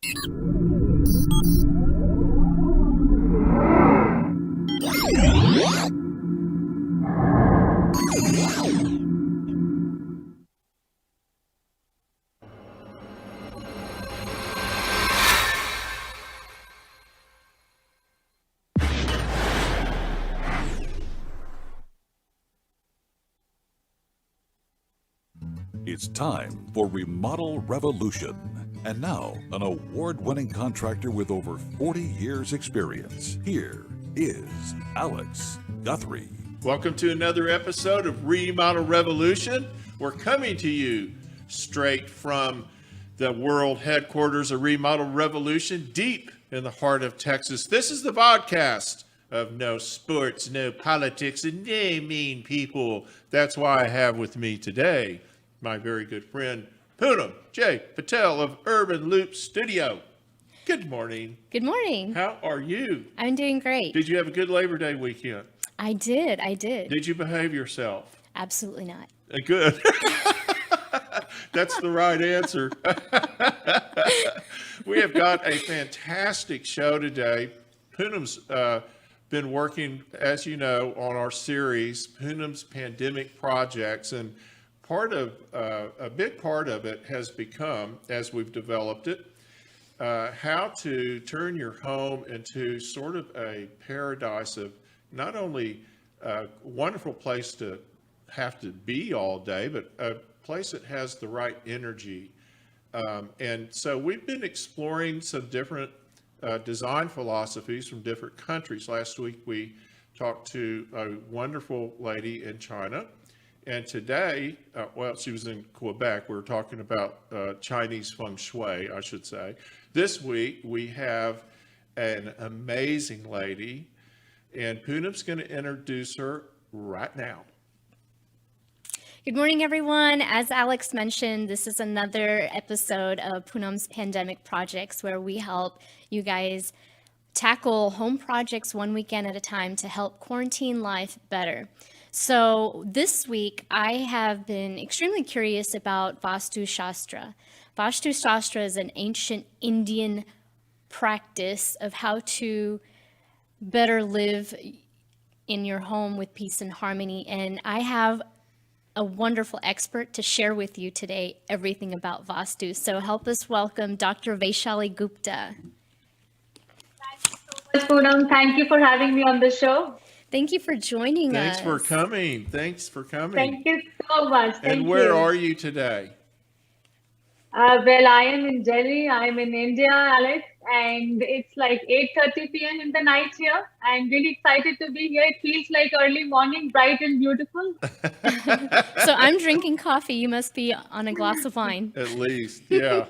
It's time for Remodel Revolution. And now, an award-winning contractor with over 40 years experience. Here is Alex Guthrie. Welcome to another episode of Remodel Revolution. We're coming to you straight from the world headquarters of Remodel Revolution, deep in the heart of Texas. This is the podcast of no sports, no politics, and no mean people. That's why I have with me today my very good friend, Poonam Patel of Urban Loop Studio. Good morning. Good morning. How are you? I'm doing great. Did you have a good Labor Day weekend? I did. Did you behave yourself? Absolutely not. Good. That's the right answer. We have got a fantastic show today. Poonam's been working, as you know, on our series, Poonam's Pandemic Projects, and a big part of it has become, as we've developed it, how to turn your home into sort of a paradise of not only a wonderful place to have to be all day, but a place that has the right energy. And so we've been exploring some different design philosophies from different countries. Last week we talked to a wonderful lady in China. And today, she was in Quebec. We were talking about Chinese Feng Shui, I should say. This week, we have an amazing lady, and Poonam's going to introduce her right now. Good morning, everyone. As Alex mentioned, this is another episode of Poonam's Pandemic Projects, where we help you guys tackle home projects one weekend at a time to help quarantine life better. So this week, I have been extremely curious about Vastu Shastra. Vastu Shastra is an ancient Indian practice of how to better live in your home with peace and harmony. And I have a wonderful expert to share with you today everything about Vastu. So help us welcome Dr. Vaishali Gupta. Thank you so much, Poonam. Thank you for having me on the show. Thank you for joining us. Thanks for coming. Thank you so much. And where are you today? Well, I am in Delhi. I'm in India, Alex, and it's like 8:30 p.m. in the night here. I'm really excited to be here. It feels like early morning, bright and beautiful. So I'm drinking coffee. You must be on a glass of wine. At least, yeah.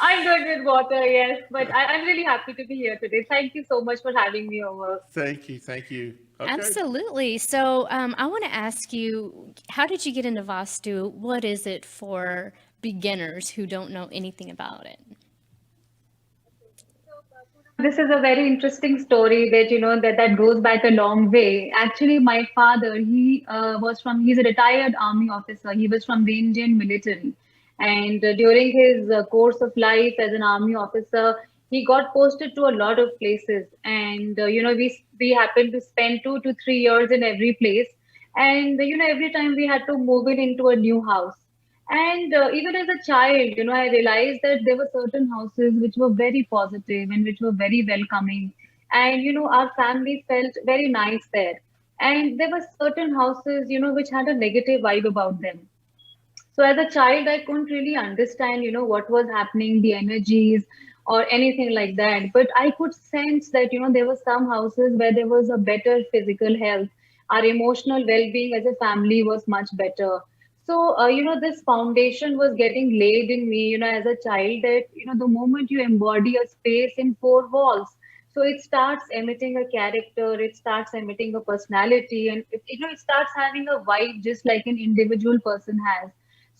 I'm good with water, yes, but I'm really happy to be here today. Thank you so much for having me over. Thank you. Okay. Absolutely. So I want to ask you, how did you get into Vastu? What is it for beginners who don't know anything about it? This is a very interesting story that goes back a long way. Actually, my father, he's a retired army officer. He was from the Indian military. And during his course of life as an army officer, he got posted to a lot of places. And, we happened to spend 2 to 3 years in every place. And, every time we had to move into a new house. And even as a child, I realized that there were certain houses which were very positive and which were very welcoming. And, our family felt very nice there. And there were certain houses, which had a negative vibe about them. So as a child, I couldn't really understand, what was happening, the energies or anything like that. But I could sense that, there were some houses where there was a better physical health. Our emotional well-being as a family was much better. So, this foundation was getting laid in me, as a child that, the moment you embody a space in 4 walls, so it starts emitting a character, it starts emitting a personality, and it starts having a vibe just like an individual person has.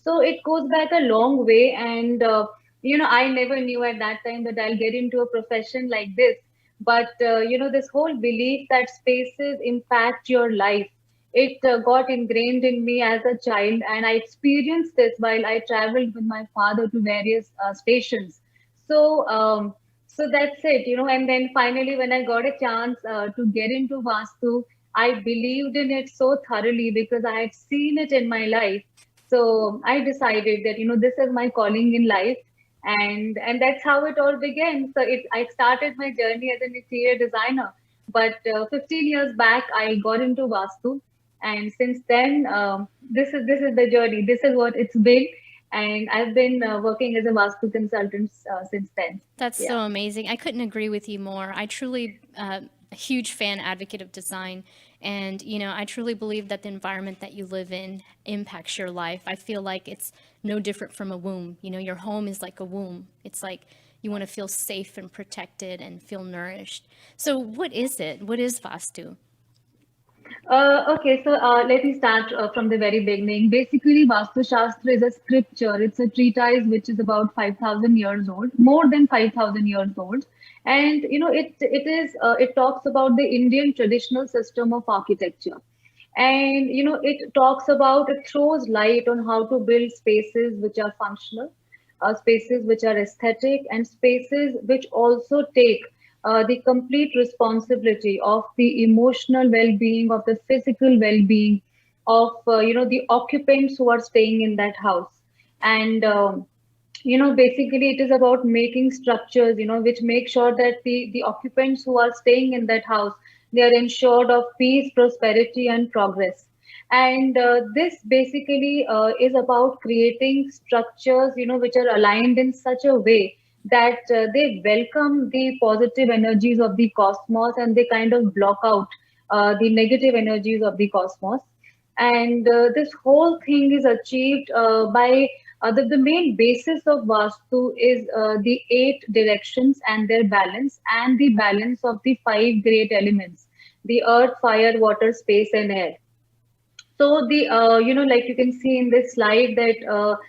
So it goes back a long way. And, I never knew at that time that I'll get into a profession like this. But, this whole belief that spaces impact your life It got ingrained in me as a child, and I experienced this while I traveled with my father to various stations. So, so that's it, And then finally, when I got a chance to get into Vastu, I believed in it so thoroughly because I had seen it in my life. So I decided that this is my calling in life, and that's how it all began. So I started my journey as an interior designer, but 15 years back I got into Vastu, and since then this is the journey. This is what it's been, and I've been working as a Vastu consultant since then. That's Yeah. so amazing. I couldn't agree with you more. I truly, a huge fan advocate of design. And, I truly believe that the environment that you live in impacts your life. I feel like it's no different from a womb. Your home is like a womb. It's like you want to feel safe and protected and feel nourished. So, what is it? What is Vastu? Okay, so let me start from the very beginning. Basically, Vastu Shastra is a scripture. It's a treatise which is about 5,000 years old, more than 5,000 years old. And it talks about the Indian traditional system of architecture. And it throws light on how to build spaces which are functional, spaces which are aesthetic, and spaces which also take the complete responsibility of the emotional well-being, of the physical well-being of the occupants who are staying in that house. And basically it is about making structures which make sure that the occupants who are staying in that house, they are ensured of peace, prosperity, and progress. And this basically is about creating structures which are aligned in such a way that they welcome the positive energies of the cosmos, and they kind of block out the negative energies of the cosmos. And this whole thing is achieved by the main basis of Vastu is the 8 directions and their balance, and the balance of the 5 great elements: the earth, fire, water, space, and air. So like you can see in this slide that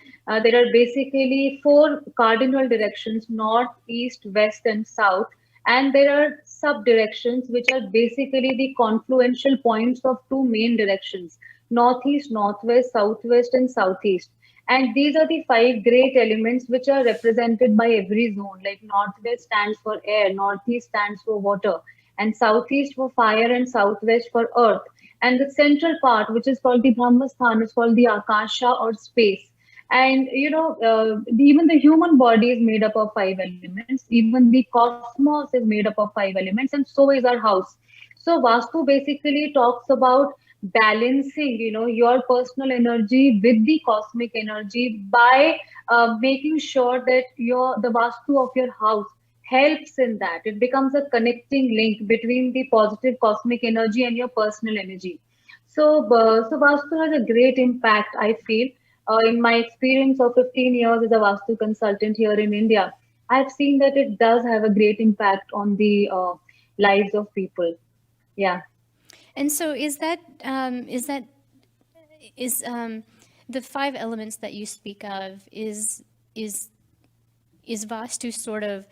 there are basically 4 cardinal directions: north, east, west, and south. And there are sub directions which are basically the confluential points of 2 main directions: northeast, northwest, southwest, and southeast. And these are the 5 great elements which are represented by every zone. Like northwest stands for air, northeast stands for water, and southeast for fire, and southwest for earth. And the central part, which is called the Brahmasthan, is called the Akasha or space. And even the human body is made up of 5 elements. Even the cosmos is made up of 5 elements, and so is our house. So Vastu basically talks about balancing, your personal energy with the cosmic energy by making sure that the Vastu of your house helps in that. It becomes a connecting link between the positive cosmic energy and your personal energy. So Vastu has a great impact, I feel. In my experience of 15 years as a Vastu consultant here in India, I've seen that it does have a great impact on the lives of people. Yeah. And so, is the 5 elements that you speak of, is Vastu sort of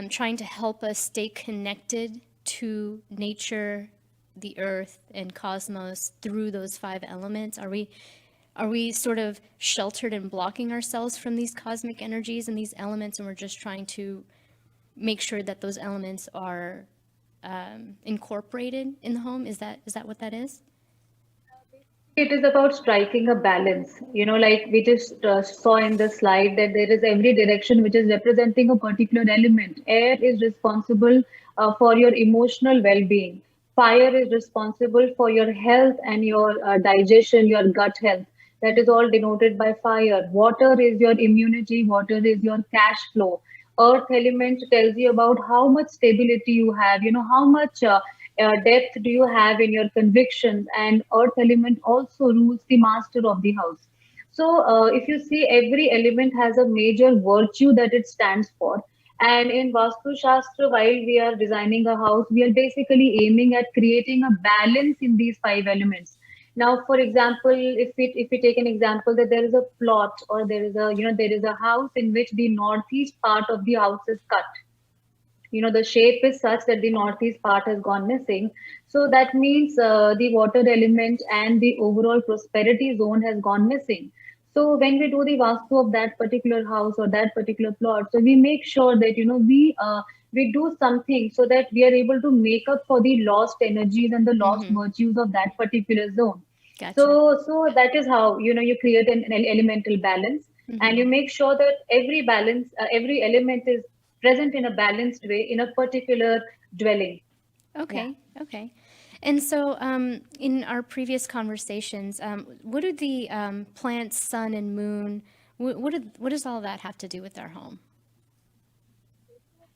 trying to help us stay connected to nature, the earth, and cosmos through those 5 elements? Are we sort of sheltered and blocking ourselves from these cosmic energies and these elements, and we're just trying to make sure that those elements are incorporated in the home? Is that what that is? It is about striking a balance. Like we just saw in the slide that there is every direction which is representing a particular element. Air is responsible for your emotional well-being. Fire is responsible for your health and your digestion, your gut health. That is all denoted by fire. Water is your immunity. Water is your cash flow. Earth element tells you about how much stability you have, how much depth do you have in your convictions. And earth element also rules the master of the house. So if you see, every element has a major virtue that it stands for. And in Vastu Shastra, while we are designing a house, we are basically aiming at creating a balance in these 5 elements. Now, for example, if we take an example that there is a plot, or there is a house in which the northeast part of the house is cut, the shape is such that the northeast part has gone missing. So that means the water element and the overall prosperity zone has gone missing. So when we do the vastu of that particular house or that particular plot, so we make sure that we do something so that we are able to make up for the lost energies and the lost virtues of that particular zone. Gotcha. So that is how you create an elemental balance, and you make sure that every balance, every element is present in a balanced way in a particular dwelling. Yeah. Okay, okay. And so, in our previous conversations, what do the planets, sun, and moon, what does all that have to do with our home?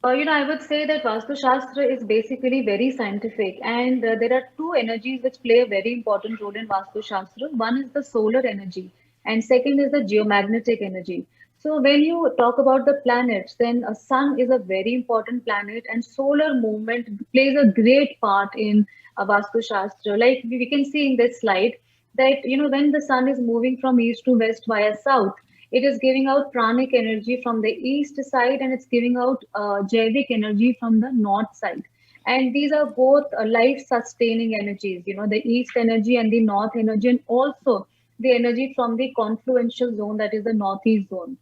I would say that Vastu Shastra is basically very scientific, and there are two energies which play a very important role in Vastu Shastra. One is the solar energy, and second is the geomagnetic energy. So, when you talk about the planets, then a sun is a very important planet, and solar movement plays a great part in Vastu Shastra. Like we can see in this slide that when the sun is moving from east to west via south, it is giving out pranic energy from the east side, and it's giving out jaivic energy from the north side. And these are both life sustaining energies, the east energy and the north energy, and also the energy from the confluential zone, that is the northeast zone.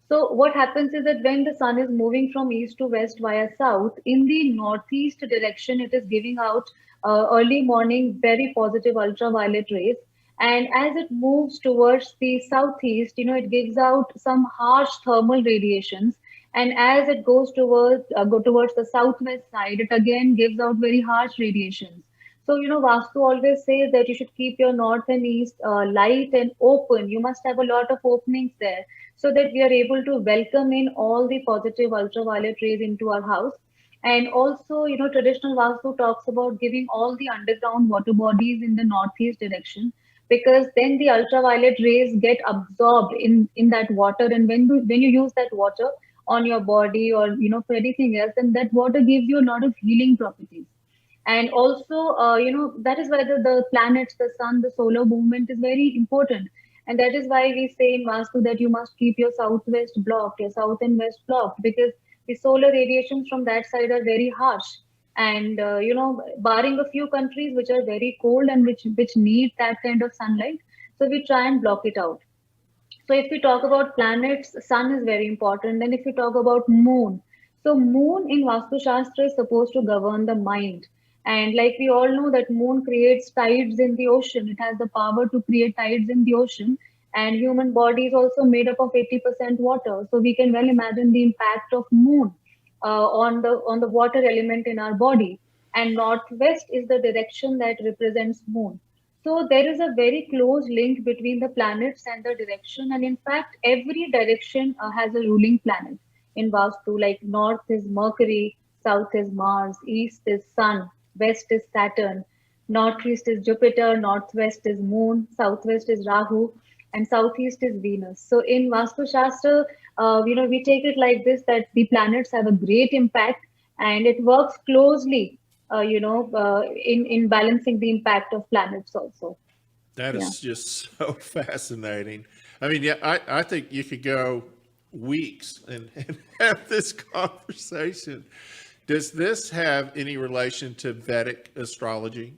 So what happens is that when the sun is moving from east to west via south, in the northeast direction, it is giving out early morning very positive ultraviolet rays. And as it moves towards the southeast, it gives out some harsh thermal radiations. And as it goes go towards the southwest side, it again gives out very harsh radiations. So, Vastu always says that you should keep your north and east light and open. You must have a lot of openings there so that we are able to welcome in all the positive ultraviolet rays into our house. And also, traditional Vastu talks about giving all the underground water bodies in the northeast direction, because then the ultraviolet rays get absorbed in that water. And when you use that water on your body or, for anything else, then that water gives you a lot of healing properties. And also, that is why the planets, the sun, the solar movement is very important. And that is why we say in Vastu that you must keep your southwest blocked, your south and west blocked, because the solar radiations from that side are very harsh. And, barring a few countries which are very cold and which need that kind of sunlight, so we try and block it out. So if we talk about planets, sun is very important. Then if we talk about moon, so moon in Vastu Shastra is supposed to govern the mind. And like we all know that moon creates tides in the ocean. It has the power to create tides in the ocean. And human body is also made up of 80% water. So we can well imagine the impact of moon on the water element in our body. And northwest is the direction that represents moon. So there is a very close link between the planets and the direction. And in fact, every direction has a ruling planet in Vastu. Like north is Mercury, south is Mars, east is Sun, west is Saturn, northeast is Jupiter, northwest is Moon, southwest is Rahu, and southeast is Venus. So in Vastu Shastra, we take it like this, that the planets have a great impact, and it works closely in balancing the impact of planets also. That is just so fascinating. I mean, yeah, I think you could go weeks and have this conversation. Does this have any relation to Vedic astrology?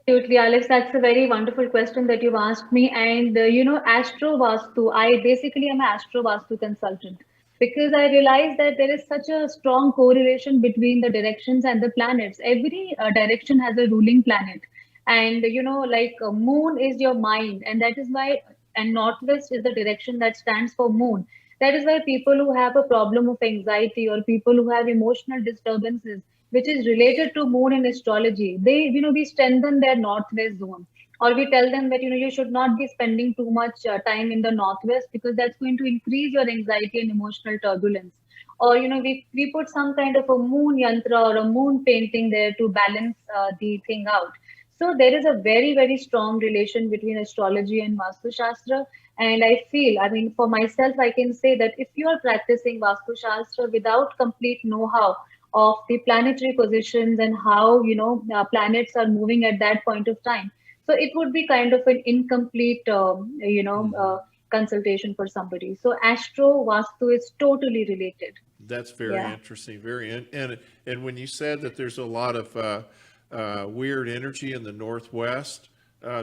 Absolutely, Alex. That's a very wonderful question that you've asked me. And Astro Vastu, I basically am an Astro Vastu consultant, because I realized that there is such a strong correlation between the directions and the planets. Every direction has a ruling planet, and like moon is your mind, and that is why, and northwest is the direction that stands for moon. That is why people who have a problem of anxiety or people who have emotional disturbances, which is related to moon in astrology, we strengthen their northwest zone, or we tell them that you should not be spending too much time in the northwest, because that's going to increase your anxiety and emotional turbulence. Or we put some kind of a moon yantra or a moon painting there to balance the thing out. So there is a very, very strong relation between astrology and Vastu Shastra. And I feel, I mean, for myself, I can say that if you are practicing Vastu Shastra without complete know-how of the planetary positions and how planets are moving at that point of time, so it would be kind of an incomplete consultation for somebody. So Astro Vastu is totally related. That's very Yeah. interesting. And when you said that there's a lot of weird energy in the Northwest,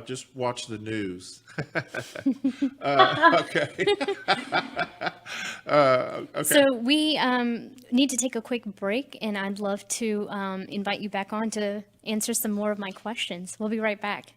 just watch the news. Okay. Okay. So we need to take a quick break, and I'd love to invite you back on to answer some more of my questions. We'll be right back.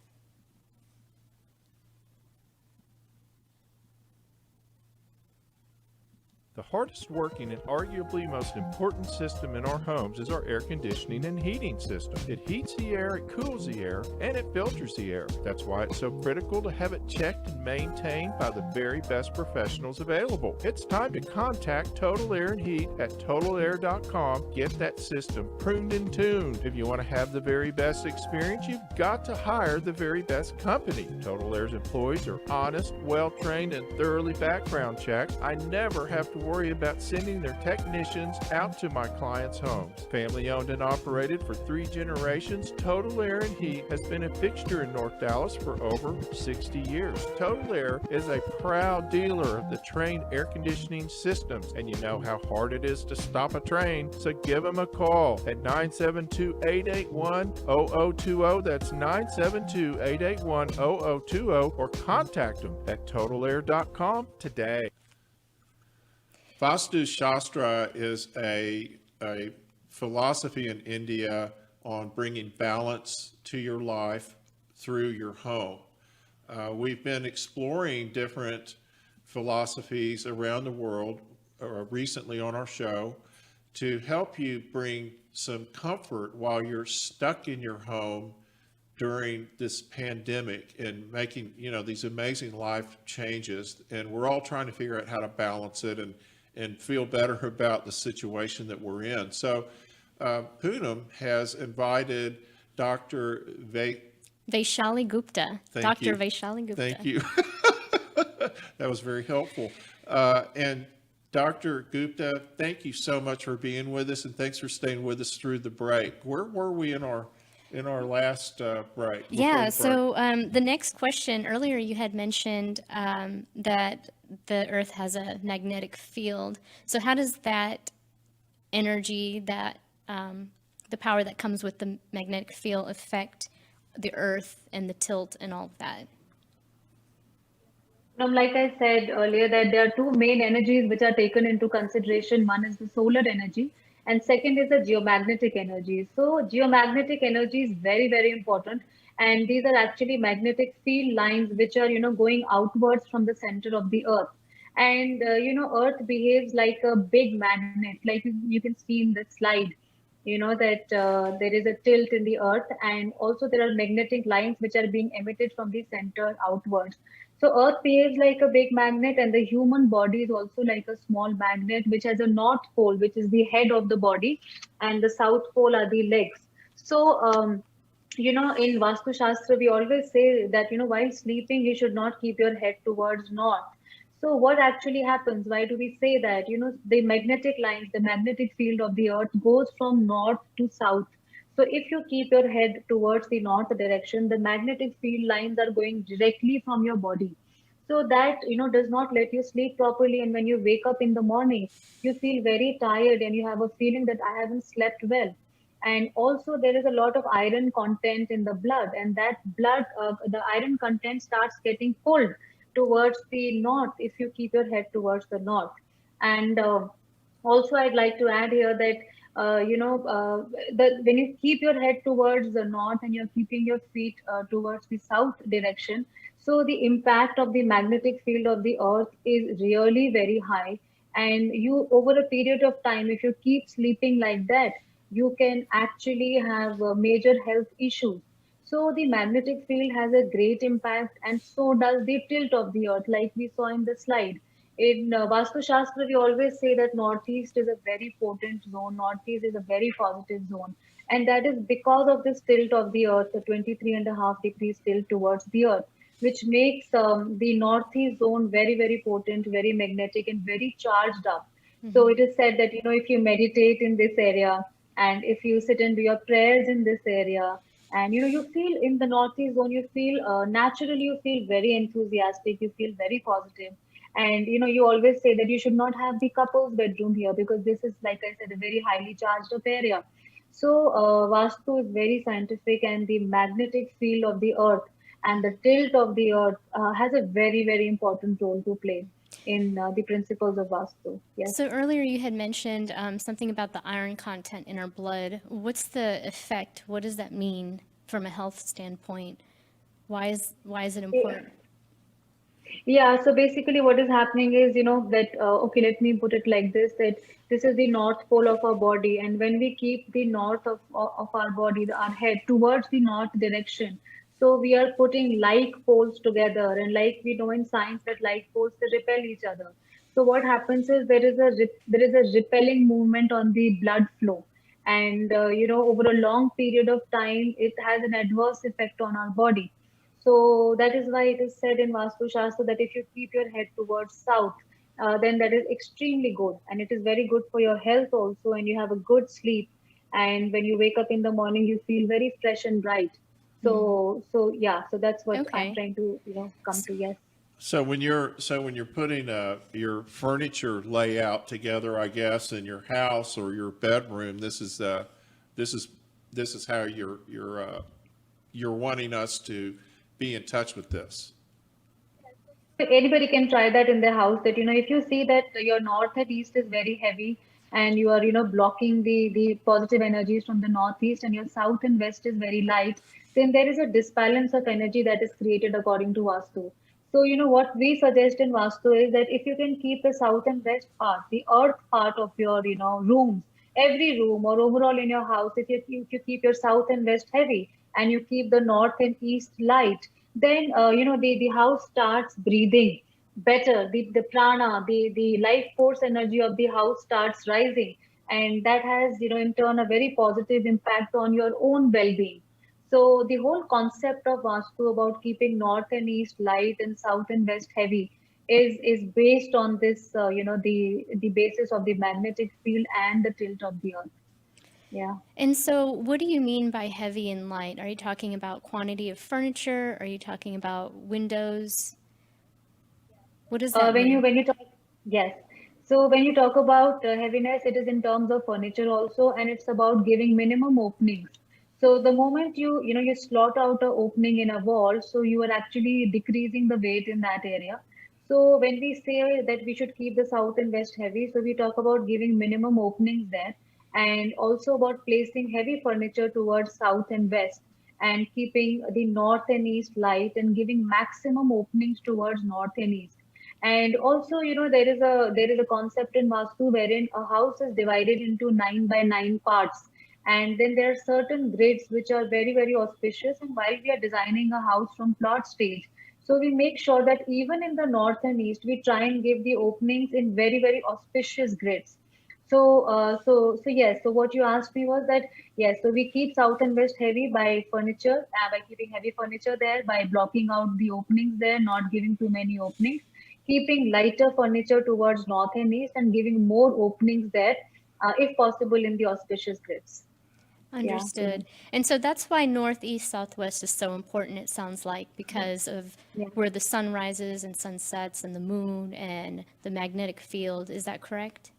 The hardest working and arguably most important system in our homes is our air conditioning and heating system. It heats the air, it cools the air, and it filters the air. That's why it's so critical to have it checked and maintained by the very best professionals available. It's time to contact Total Air and Heat at totalair.com. Get that system pruned and tuned. If you want to have the very best experience, you've got to hire the very best company. Total Air's employees are honest, well-trained, and thoroughly background checked. I never have to worry about sending their technicians out to my clients' homes. Family owned and operated for 3 generations, Total Air and Heat has been a fixture in North Dallas for over 60 years. Total Air is a proud dealer of the Trane air conditioning systems, and you know how hard it is to stop a train, so give them a call at 972-881-0020. That's 972-881-0020, or contact them at totalair.com today. Vastu Shastra is a philosophy in India on bringing balance to your life through your home. We've been exploring different philosophies around the world recently on our show to help you bring some comfort while you're stuck in your home during this pandemic and making, these amazing life changes. And we're all trying to figure out how to balance it and feel better about the situation that we're in. So Poonam has invited Dr. Vaishali Gupta. Dr. Vaishali Gupta. Thank you. That was very helpful. And Dr. Gupta, thank you so much for being with us, and thanks for staying with us through the break. Where were we in our last break? Yeah, so the next question, earlier you had mentioned that the Earth has a magnetic field. So how does that energy, that the power that comes with the magnetic field affect the Earth and the tilt and all of that? Like I said earlier, that there are 2 main energies which are taken into consideration. One is the solar energy, and second is the geomagnetic energy. So geomagnetic energy is very, very important. And these are actually magnetic field lines which are, going outwards from the center of the Earth. And, Earth behaves like a big magnet, like you can see in the slide, that there is a tilt in the Earth. And also there are magnetic lines which are being emitted from the center outwards. So Earth behaves like a big magnet, and the human body is also like a small magnet, which has a north pole, which is the head of the body, and the south pole are the legs. So, in Vastu Shastra, we always say that, while sleeping, you should not keep your head towards north. So what actually happens? Why do we say that? The magnetic lines, the magnetic field of the Earth goes from north to south. So if you keep your head towards the north direction, the magnetic field lines are going directly from your body. So that, does not let you sleep properly. And when you wake up in the morning, you feel very tired and you have a feeling that I haven't slept well. And also there is a lot of iron content in the blood, and that blood, the iron content starts getting pulled towards the north if you keep your head towards the north. And also I'd like to add here that when you keep your head towards the north and you're keeping your feet towards the south direction, so the impact of the magnetic field of the Earth is really very high. And you, over a period of time, if you keep sleeping like that, you can actually have major health issues. So the magnetic field has a great impact, and so does the tilt of the Earth, like we saw in the slide. In Vastu Shastra, we always say that Northeast is a very potent zone. Northeast is a very positive zone. And that is because of this tilt of the Earth, the 23.5 degrees tilt towards the Earth, which makes the Northeast zone very, very potent, very magnetic, and very charged up. So it is said that, if you meditate in this area, and if you sit and do your prayers in this area, and you feel in the Northeast zone, you feel naturally, you feel very enthusiastic, you feel very positive. And you always say that you should not have the couple's bedroom here because this is, like I said, a very highly charged up area. So Vastu is very scientific, and the magnetic field of the earth and the tilt of the earth has a very, very important role to play in the principles of Vastu. Yes. So earlier you had mentioned something about the iron content in our blood. What's the effect? What does that mean from a health standpoint? Why is it important? Yeah, so basically what is happening is, that, okay, let me put it like this, that this is the north pole of our body. And when we keep the north of our body, our head towards the north direction, so we are putting like poles together. And like we know in science that like poles, they repel each other. So what happens is there is a repelling movement on the blood flow. And, over a long period of time, it has an adverse effect on our body. So that is why it is said in Vastu Shastra that if you keep your head towards south, then that is extremely good, and it is very good for your health also, and you have a good sleep. And when you wake up in the morning, you feel very fresh and bright. So yeah, so that's what I'm Okay. trying to come to. Yes. So when you're putting your furniture layout together, I guess, in your house or your bedroom, this is this is how you're wanting us to be in touch with this. Anybody can try that in their house, that if you see that your north and east is very heavy, and you are blocking the positive energies from the northeast, and your south and west is very light, then there is a disbalance of energy that is created according to Vastu. So what we suggest in Vastu is that if you can keep the south and west part, the earth part of your rooms, every room or overall in your house, if you keep your south and west heavy, and you keep the north and east light, then the house starts breathing better. The prana, the life force energy of the house starts rising, and that has in turn a very positive impact on your own well-being. So the whole concept of Vastu about keeping north and east light and south and west heavy is based on this, the basis of the magnetic field and the tilt of the earth. Yeah. And so, what do you mean by heavy and light? Are you talking about quantity of furniture? Are you talking about windows? What does that When you mean? talk, yes. So when you talk about heaviness, it is in terms of furniture also, and it's about giving minimum openings. So the moment you slot out a opening in a wall, so you are actually decreasing the weight in that area. So when we say that we should keep the south and west heavy, so we talk about giving minimum openings there, and also about placing heavy furniture towards south and west, and keeping the north and east light, and giving maximum openings towards north and east. And also, there is a concept in Vastu wherein a house is divided into 9 by 9 parts. And then there are certain grids which are very, very auspicious. And while we are designing a house from plot stage, so we make sure that even in the north and east, we try and give the openings in very, very auspicious grids. So yes. So what you asked me was that yes. So we keep south and west heavy by furniture, by keeping heavy furniture there, by blocking out the openings there, not giving too many openings, keeping lighter furniture towards north and east, and giving more openings there, if possible, in the auspicious grids. Yeah, Understood. Poonam. And so that's why northeast, southwest is so important, it sounds like, because of Yeah. where the sun rises and sun sets and the moon and the magnetic field. Is that correct?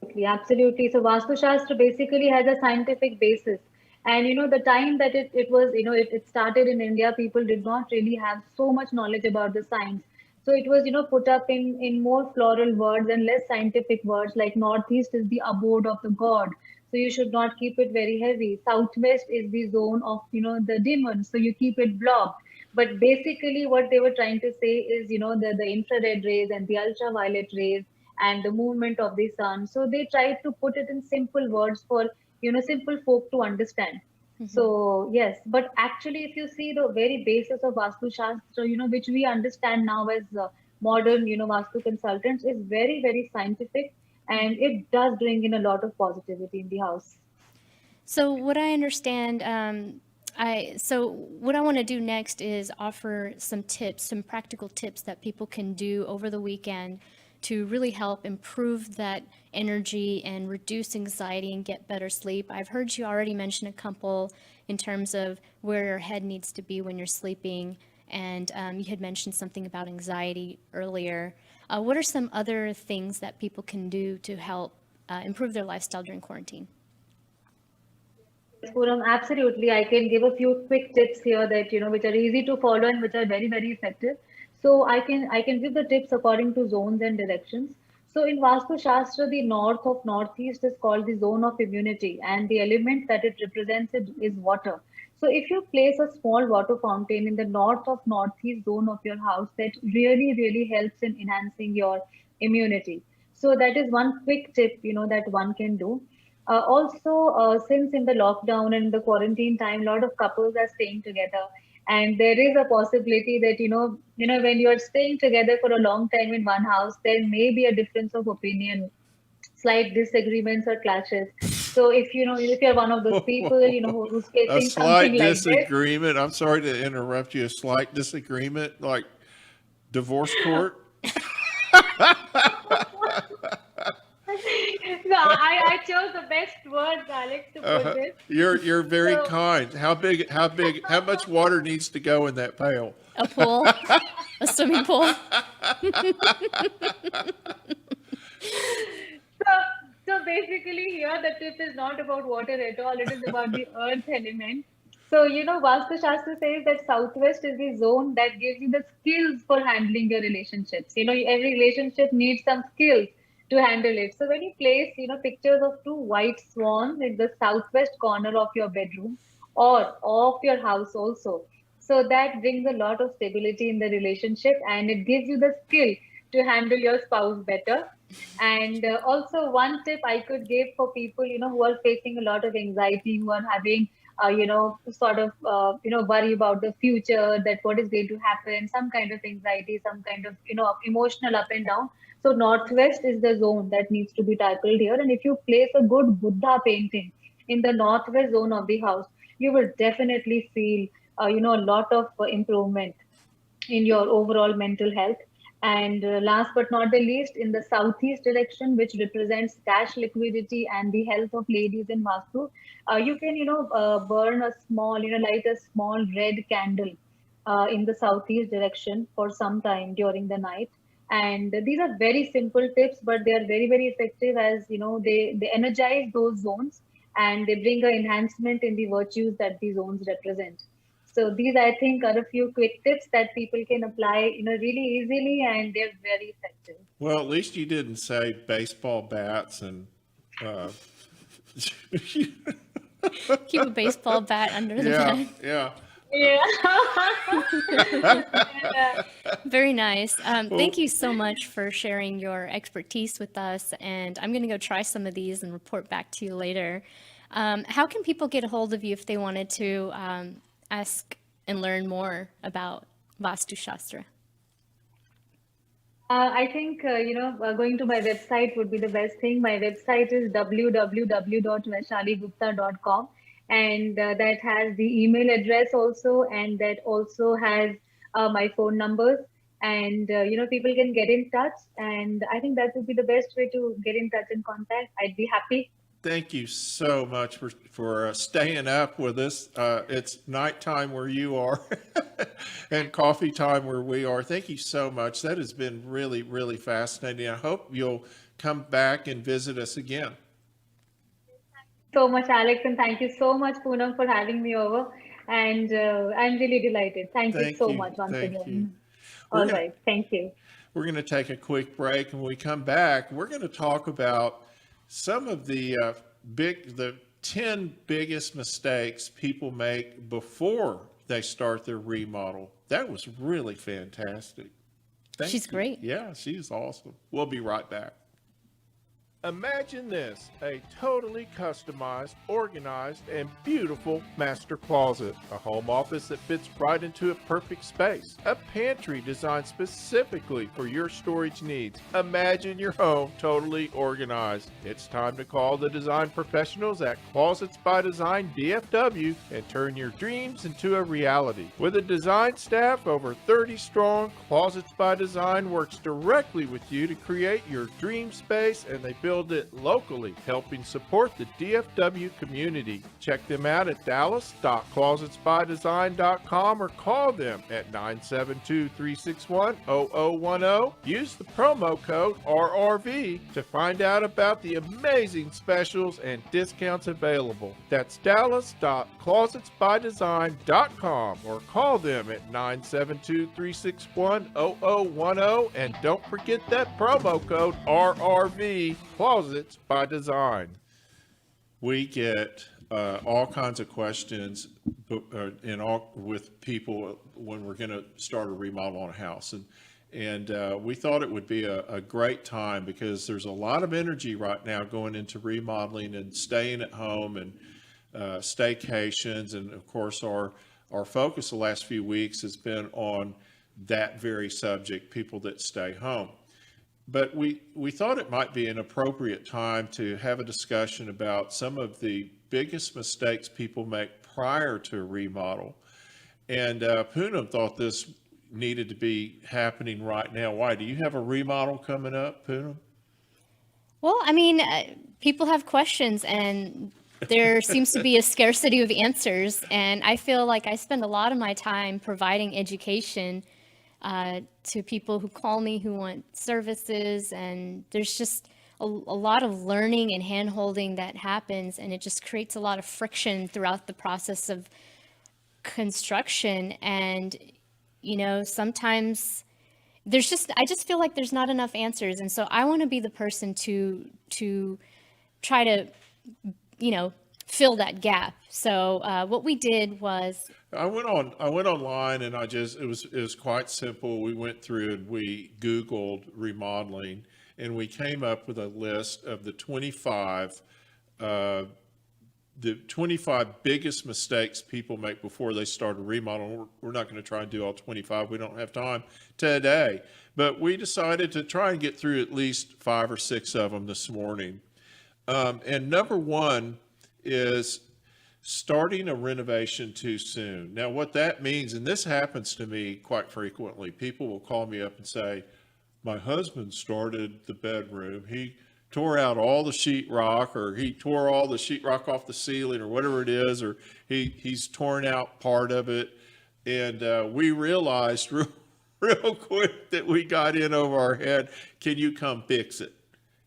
Absolutely, absolutely. So Vastu Shastra basically has a scientific basis. And the time that it was, it started in India, people did not really have so much knowledge about the science. So it was, put up in more floral words and less scientific words, like Northeast is the abode of the god. So you should not keep it very heavy. Southwest is the zone of, the demons. So you keep it blocked. But basically what they were trying to say is, the infrared rays and the ultraviolet rays and the movement of the sun. So they tried to put it in simple words for simple folk to understand. So yes, but actually, if you see the very basis of Vastu Shastra, which we understand now as modern, Vastu consultants, is very, very scientific, and it does bring in a lot of positivity in the house. So what I understand, what I want to do next is offer some tips, some practical tips that people can do over the weekend to really help improve that energy and reduce anxiety and get better sleep. I've heard you already mention a couple in terms of where your head needs to be when you're sleeping And you had mentioned something about anxiety earlier. What are some other things that people can do to help improve their lifestyle during quarantine? Poonam, absolutely. I can give a few quick tips here that which are easy to follow and which are very, very effective. So I can give the tips according to zones and directions. So in Vastu Shastra, the north of northeast is called the zone of immunity, and the element that it represents is water. So if you place a small water fountain in the north of northeast zone of your house, that really, really helps in enhancing your immunity. So that is one quick tip, that one can do. Since in the lockdown and the quarantine time, a lot of couples are staying together, and there is a possibility that when you are staying together for a long time in one house, there may be a difference of opinion, slight disagreements or clashes. So if you're one of those people, who's A facing slight something like this, disagreement. I'm sorry to interrupt you. A slight disagreement, like divorce court. so I chose the best words, Alex, to put this. You're very So, kind. How much water needs to go in that pail? A pool, a swimming pool. So, so basically here the tip is not about water at all. It is about the earth element. So, Vastu Shastra says that Southwest is the zone that gives you the skills for handling your relationships. Every relationship needs some skills to handle it. So when you place, pictures of two white swans in the southwest corner of your bedroom or of your house also, so that brings a lot of stability in the relationship, and it gives you the skill to handle your spouse better. And also one tip I could give for people, who are facing a lot of anxiety, who are having, sort of, worry about the future, that what is going to happen, some kind of anxiety, some kind of, emotional up and down. So Northwest is the zone that needs to be tackled here. And if you place a good Buddha painting in the Northwest zone of the house, you will definitely feel, a lot of improvement in your overall mental health. And last but not the least, in the southeast direction, which represents cash liquidity and the health of ladies in Vastu, you can, burn a small, light a small red candle in the southeast direction for some time during the night. And these are very simple tips, but they are very, very effective, as they energize those zones, and they bring an enhancement in the virtues that the zones represent. So these, I think, are a few quick tips that people can apply, really easily, and they're very effective. Well, at least you didn't say baseball bats and. Keep a baseball bat under the Yeah, bed. yeah. Yeah. Very nice. Thank you so much for sharing your expertise with us. And I'm going to go try some of these and report back to you later. How can people get a hold of you if they wanted to ask and learn more about Vastu Shastra? I think, going to my website would be the best thing. My website is www.vaishaligupta.com, and that has the email address also, and that also has my phone numbers. And, people can get in touch. And I think that would be the best way to get in touch and contact. I'd be happy. Thank you so much for staying up with us. It's nighttime where you are and coffee time where we are. Thank you so much. That has been really, really fascinating. I hope you'll come back and visit us again. So much, Alex, and thank you so much, Poonam, for having me over. And I'm really delighted. Thank you so much once Thank again. you. All right. Thank you. We're going to take a quick break, and when we come back, we're going to talk about some of the 10 biggest mistakes people make before they start their remodel. That was really fantastic. She's great. Yeah, she's awesome. We'll be right back. Imagine this, a totally customized, organized, and beautiful master closet. A home office that fits right into a perfect space. A pantry designed specifically for your storage needs. Imagine your home totally organized. It's time to call the design professionals at Closets by Design DFW and turn your dreams into a reality. With a design staff over 30 strong, Closets by Design works directly with you to create your dream space, and they build build it locally, helping support the DFW community. Check them out at dallas.closetsbydesign.com or call them at 972-361-0010. Use the promo code RRV to find out about the amazing specials and discounts available. That's dallas.closetsbydesign.com or call them at 972-361-0010. And don't forget that promo code RRV, Closets by Design. We get all kinds of questions with people when we're going to start a remodel on a house. And we thought it would be a great time because there's a lot of energy right now going into remodeling and staying at home and staycations. And of course, our focus the last few weeks has been on that very subject, people that stay home. But we thought it might be an appropriate time to have a discussion about some of the biggest mistakes people make prior to a remodel. And Poonam thought this needed to be happening right now. Why? Do you have a remodel coming up, Poonam? Well, I mean, people have questions and there seems to be a scarcity of answers. And I feel like I spend a lot of my time providing education to people who call me who want services, and there's just a lot of learning and hand-holding that happens, and it just creates a lot of friction throughout the process of construction. And sometimes I just feel like there's not enough answers, and so I want to be the person to try to fill that gap. So what we did was I went online and it was quite simple. We went through and we Googled remodeling and we came up with a list of the 25 biggest mistakes people make before they start a remodel. We're not going to try and do all 25. We don't have time today, but we decided to try and get through at least 5 or 6 of them this morning. And number one is starting a renovation too soon. Now, what that means, and this happens to me quite frequently, people will call me up and say, my husband started the bedroom. He tore out all the sheetrock, or he tore all the sheetrock off the ceiling, or whatever it is, or he's torn out part of it. And we realized real quick that we got in over our head. Can you come fix it?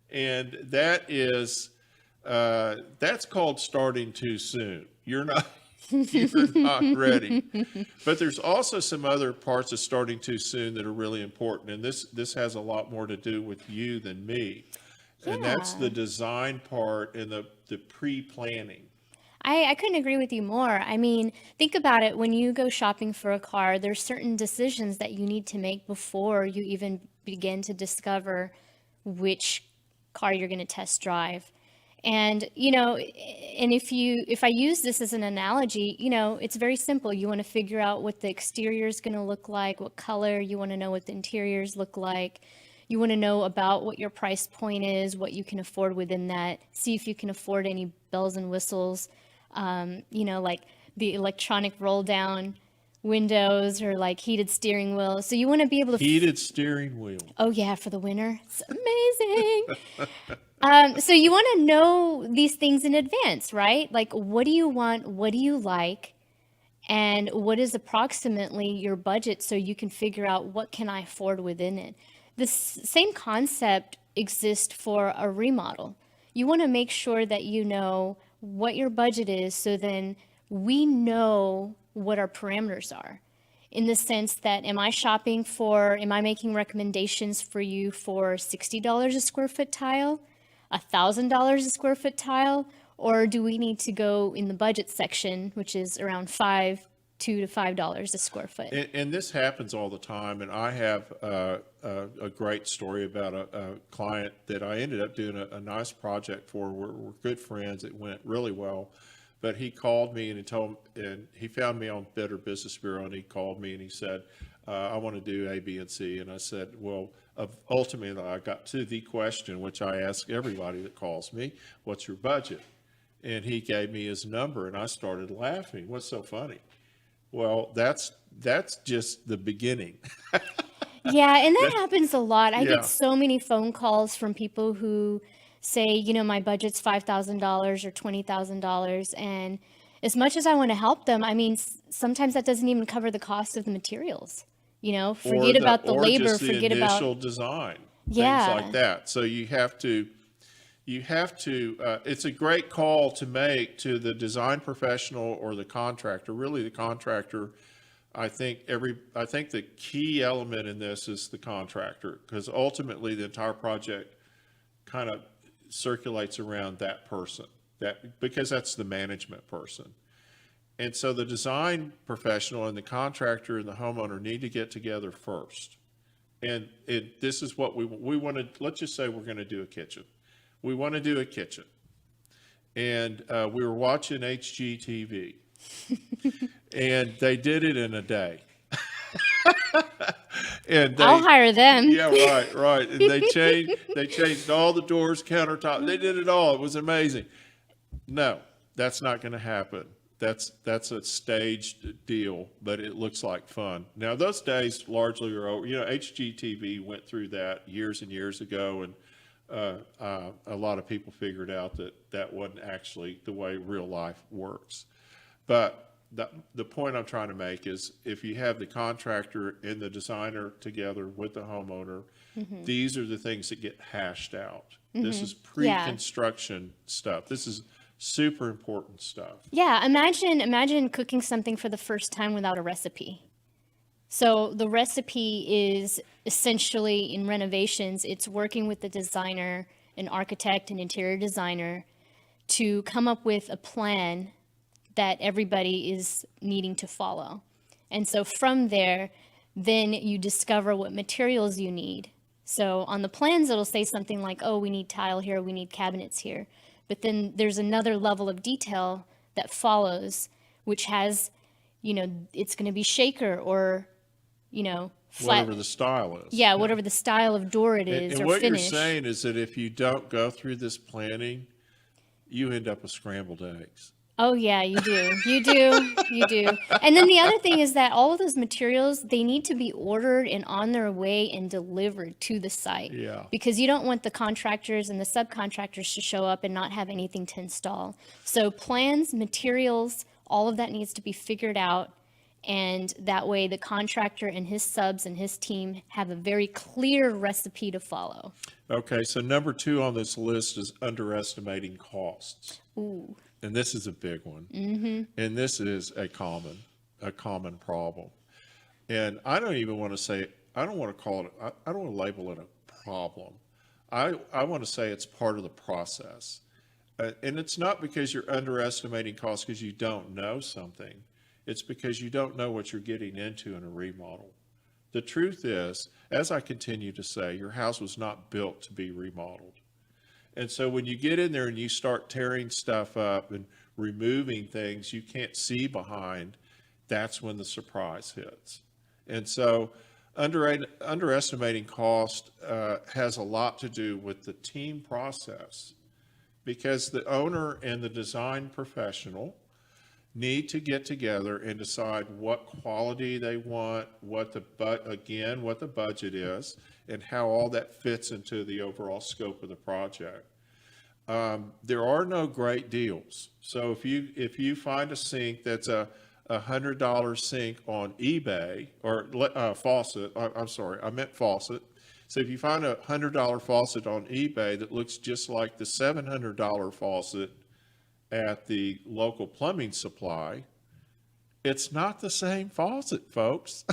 And that's called starting too soon. You're not ready. But there's also some other parts of starting too soon that are really important. And this has a lot more to do with you than me. Yeah. And that's the design part and the pre-planning. I couldn't agree with you more. I mean, think about it. When you go shopping for a car, there's certain decisions that you need to make before you even begin to discover which car you're going to test drive. And, and if I use this as an analogy, it's very simple. You want to figure out what the exterior is going to look like, what color. You want to know what the interiors look like. You want to know about what your price point is, what you can afford within that. See if you can afford any bells and whistles, like the electronic roll down windows or like heated steering wheel. So you want to be able to heated steering wheel. Oh yeah, for the winter. It's amazing. So you want to know these things in advance, right? Like, what do you want? What do you like? And what is approximately your budget so you can figure out what can I afford within it? The same concept exists for a remodel. You want to make sure that you know what your budget is, so then we know what our parameters are. In the sense that, am I making recommendations for you for $60 a square foot tile, $1,000 a square foot tile, or do we need to go in the budget section, which is around $2 to $5 a square foot? And this happens all the time. And I have a great story about a client that I ended up doing a nice project for. We're good friends. It went really well. But he called me and he found me on Better Business Bureau, and he called me and he said, I want to do A, B, and C. And I said, well, ultimately I got to the question, which I ask everybody that calls me, what's your budget? And he gave me his number and I started laughing. What's so funny? Well, that's just the beginning. Yeah, and that happens a lot. I get so many phone calls from people who say, my budget's $5,000 or $20,000. And as much as I want to help them, I mean, sometimes that doesn't even cover the cost of the materials. Forget about the labor, just the forget initial about design, Yeah. things like that. So you have to, it's a great call to make to the design professional or the contractor, really the contractor. I think the key element in this is the contractor, because ultimately the entire project kind of circulates around that person, because that's the management person. And so the design professional and the contractor and the homeowner need to get together first. And this is what we want to, let's just say we're going to do a kitchen. We want to do a kitchen. And we were watching HGTV. And they did it in a day. And I'll hire them. Yeah, right. And they changed all the doors, countertop. They did it all. It was amazing. No, that's not going to happen. That's a staged deal, but it looks like fun. Now, those days largely are over. HGTV went through that years and years ago, and a lot of people figured out that wasn't actually the way real life works. But the point I'm trying to make is, if you have the contractor and the designer together with the homeowner, these are the things that get hashed out. This is pre-construction stuff. This is super important stuff. Yeah, imagine cooking something for the first time without a recipe. So the recipe is essentially, in renovations, it's working with the designer, an architect, an interior designer, to come up with a plan that everybody is needing to follow. And so from there, then you discover what materials you need. So on the plans, it'll say something like, oh, we need tile here, we need cabinets here. But then there's another level of detail that follows, which has, it's going to be shaker or, flat. Whatever the style is. Yeah, whatever the style of door it is, and or what finish. You're saying is that if you don't go through this planning, you end up with scrambled eggs. Oh yeah, you do. You do. And then the other thing is that all of those materials, they need to be ordered and on their way and delivered to the site. Yeah. Because you don't want the contractors and the subcontractors to show up and not have anything to install. So plans, materials, all of that needs to be figured out. And that way the contractor and his subs and his team have a very clear recipe to follow. Okay, so number 2 on this list is underestimating costs. Ooh. And this is a big one. Mm-hmm. And this is a common problem. And I don't even want to say, I don't want to call it, I don't want to label it a problem. I want to say it's part of the process. And it's not because you're underestimating costs because you don't know something. It's because you don't know what you're getting into in a remodel. The truth is, as I continue to say, your house was not built to be remodeled. And so when you get in there and you start tearing stuff up and removing things you can't see behind, that's when the surprise hits. And so underestimating cost has a lot to do with the team process, because the owner and the design professional need to get together and decide what quality they want, what the budget is, and how all that fits into the overall scope of the project. There are no great deals. So if you find a sink that's a $100 sink on eBay, or faucet, I'm sorry, I meant faucet. So if you find a $100 faucet on eBay that looks just like the $700 faucet at the local plumbing supply, it's not the same faucet, folks.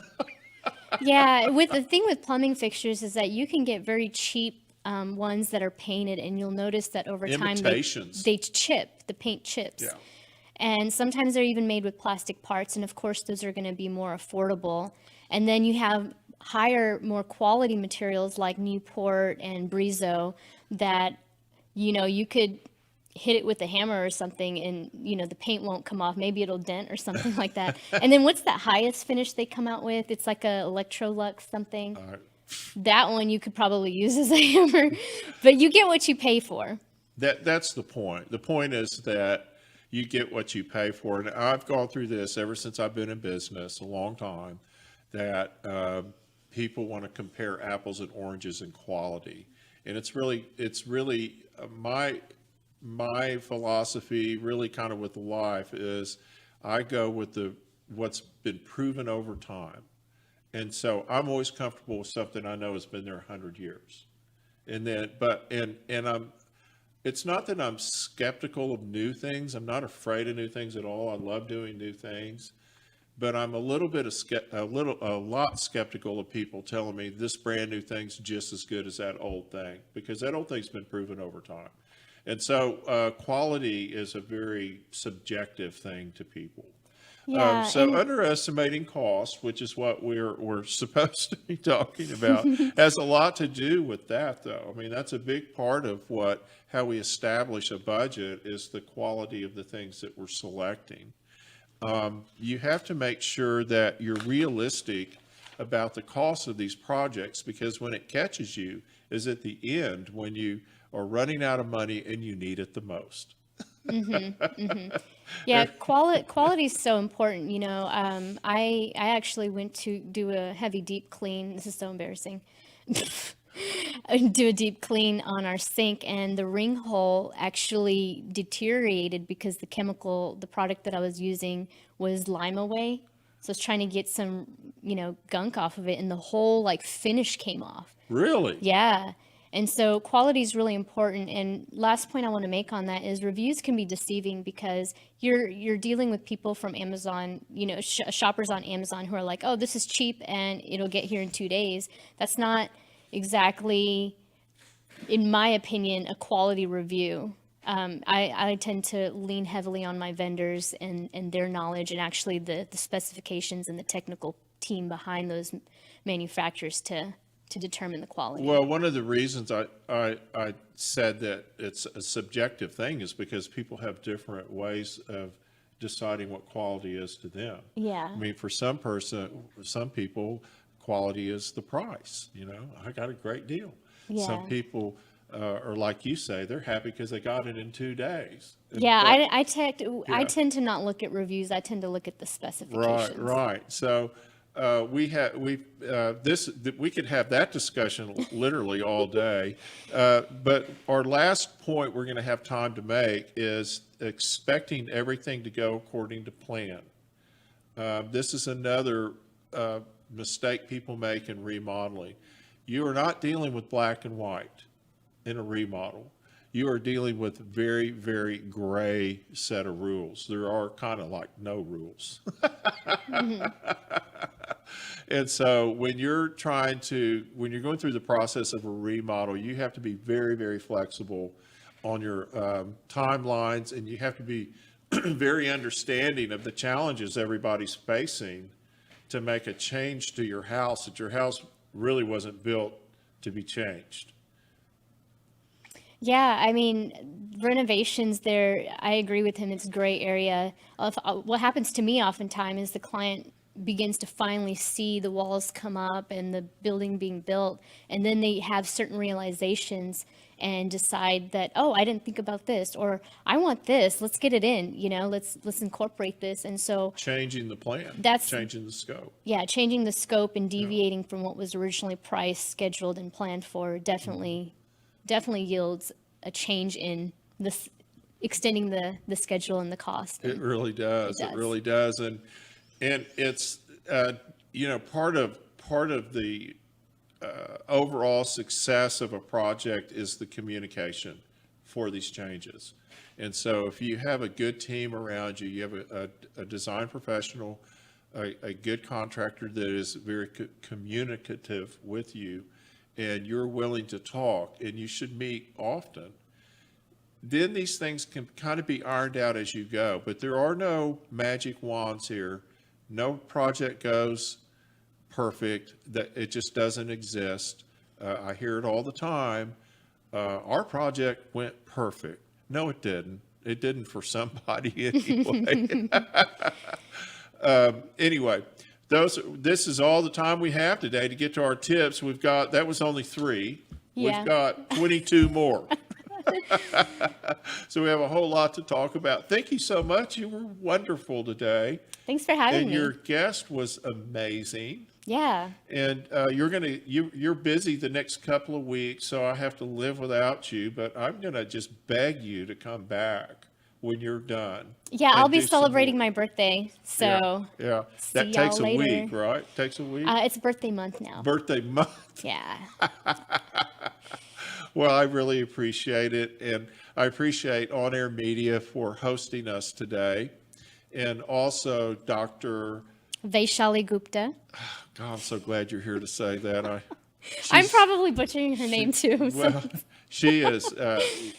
Yeah, the thing with plumbing fixtures is that you can get very cheap ones that are painted, and you'll notice that over time they chip, the paint chips. Yeah. And sometimes they're even made with plastic parts, and of course those are going to be more affordable. And then you have higher, more quality materials like Newport and Brizo that, you could hit it with a hammer or something and, the paint won't come off. Maybe it'll dent or something like that. And then what's that highest finish they come out with? It's like a Electrolux something. That one you could probably use as a hammer, but you get what you pay for. That's the point. The point is that you get what you pay for. And I've gone through this ever since I've been in business, a long time, that people want to compare apples and oranges in quality. And it's really my philosophy, really kind of with life, is I go with what's been proven over time. And so I'm always comfortable with something I know has been there 100 years. And then, it's not that I'm skeptical of new things. I'm not afraid of new things at all. I love doing new things, but I'm a lot skeptical of people telling me this brand new thing's just as good as that old thing, because that old thing's been proven over time. And so quality is a very subjective thing to people. Yeah, and Underestimating cost, which is what we're supposed to be talking about, has a lot to do with that, though. I mean, that's a big part of how we establish a budget, is the quality of the things that we're selecting. You have to make sure that you're realistic about the cost of these projects, because when it catches you is at the end, when you are running out of money and you need it the most. yeah, quality is so important. I actually went to do a heavy deep clean. This is so embarrassing. Do a deep clean on our sink, and the ring hole actually deteriorated because the product that I was using was lime away. So I was trying to get some, gunk off of it, and the whole finish came off. Really? Yeah. And so quality is really important. And last point I want to make on that is reviews can be deceiving, because you're dealing with people from Amazon, shoppers on Amazon who are like, oh, this is cheap and it'll get here in 2 days. That's not exactly, in my opinion, a quality review. I tend to lean heavily on my vendors and their knowledge, and actually the specifications and the technical team behind those manufacturers to determine the quality. Well, one of the reasons I said that it's a subjective thing is because people have different ways of deciding what quality is to them. Yeah. I mean, for some people, quality is the price. I got a great deal. Yeah. Some people are like you say, they're happy because they got it in 2 days. Yeah, I tend to not look at reviews. I tend to look at the specifications. Right. So we could have that discussion literally all day. But our last point we're going to have time to make is expecting everything to go according to plan. This is another mistake people make in remodeling. You are not dealing with black and white in a remodel. You are dealing with very, very gray set of rules. There are kind of like no rules. And so when you're going through the process of a remodel, you have to be very, very flexible on your timelines, and you have to be very understanding of the challenges everybody's facing to make a change to your house that your house really wasn't built to be changed. Yeah, I mean, renovations there, I agree with him. It's a gray area. What happens to me oftentimes is the client begins to finally see the walls come up and the building being built, and then they have certain realizations and decide that, oh, I didn't think about this, or I want this, let's get it in, let's incorporate this. And so changing the plan, changing the scope. Yeah, changing the scope and deviating from what was originally priced, scheduled, and planned for definitely yields a change in this, extending the schedule and the cost. It really does. It really does. And it's part of the overall success of a project is the communication for these changes. And so if you have a good team around you, you have a design professional, a good contractor that is very communicative with you, and you're willing to talk, and you should meet often, then these things can kind of be ironed out as you go. But there are no magic wands here. No project goes perfect. That it just doesn't exist. I hear it all the time. Our project went perfect. No, it didn't. It didn't for somebody anyway. Anyway, this is all the time we have today to get to our tips. That was only 3. Yeah. We've got 22 more. So we have a whole lot to talk about. Thank you so much. You were wonderful today. Thanks for having me. And your guest was amazing. Yeah. And you're busy the next couple of weeks, so I have to live without you. But I'm gonna just beg you to come back when you're done. Yeah, and I'll be do some celebrating more. my birthday. So Yeah, see that takes y'all a later. week, right? Takes a week. It's birthday month now. Birthday month. Yeah. Well, I really appreciate it, and I appreciate On Air Media for hosting us today, and also Dr. Vaishali Gupta. God, I'm so glad you're here to say that. I'm She's- probably butchering her name too. So. Well, she is.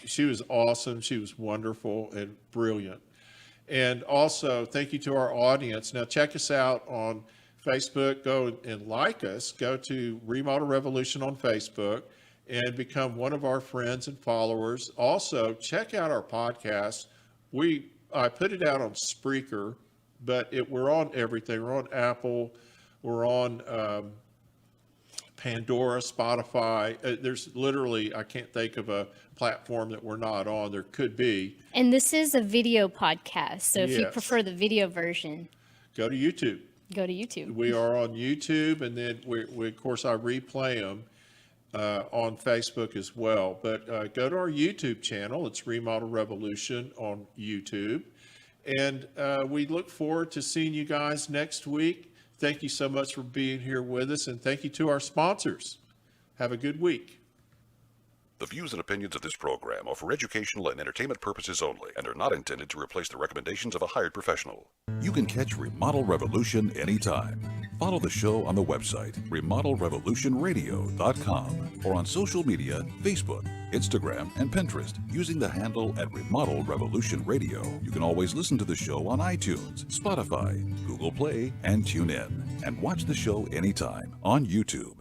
She was awesome. She was wonderful and brilliant. And also, thank you to our audience. Now, check us out on Facebook. Go and like us. Go to Remodel Revolution on Facebook and become one of our friends and followers. Also, check out our podcast. I put it out on Spreaker, but we're on everything. We're on Apple. We're on Pandora, Spotify. There's literally, I can't think of a platform that we're not on. There could be. And this is a video podcast. So if you Yes. prefer the video version, Go to YouTube. go to YouTube. We are on YouTube, and then we of course, I replay them on Facebook as well. But go to our YouTube channel. It's Remodel Revolution on YouTube. And we look forward to seeing you guys next week. Thank you so much for being here with us, and thank you to our sponsors. Have a good week. The views and opinions of this program are for educational and entertainment purposes only and are not intended to replace the recommendations of a hired professional. You can catch Remodel Revolution anytime. Follow the show on the website, remodelrevolutionradio.com, or on social media, Facebook, Instagram, and Pinterest, using the handle at Remodel Revolution Radio. You can always listen to the show on iTunes, Spotify, Google Play, and TuneIn. And watch the show anytime on YouTube.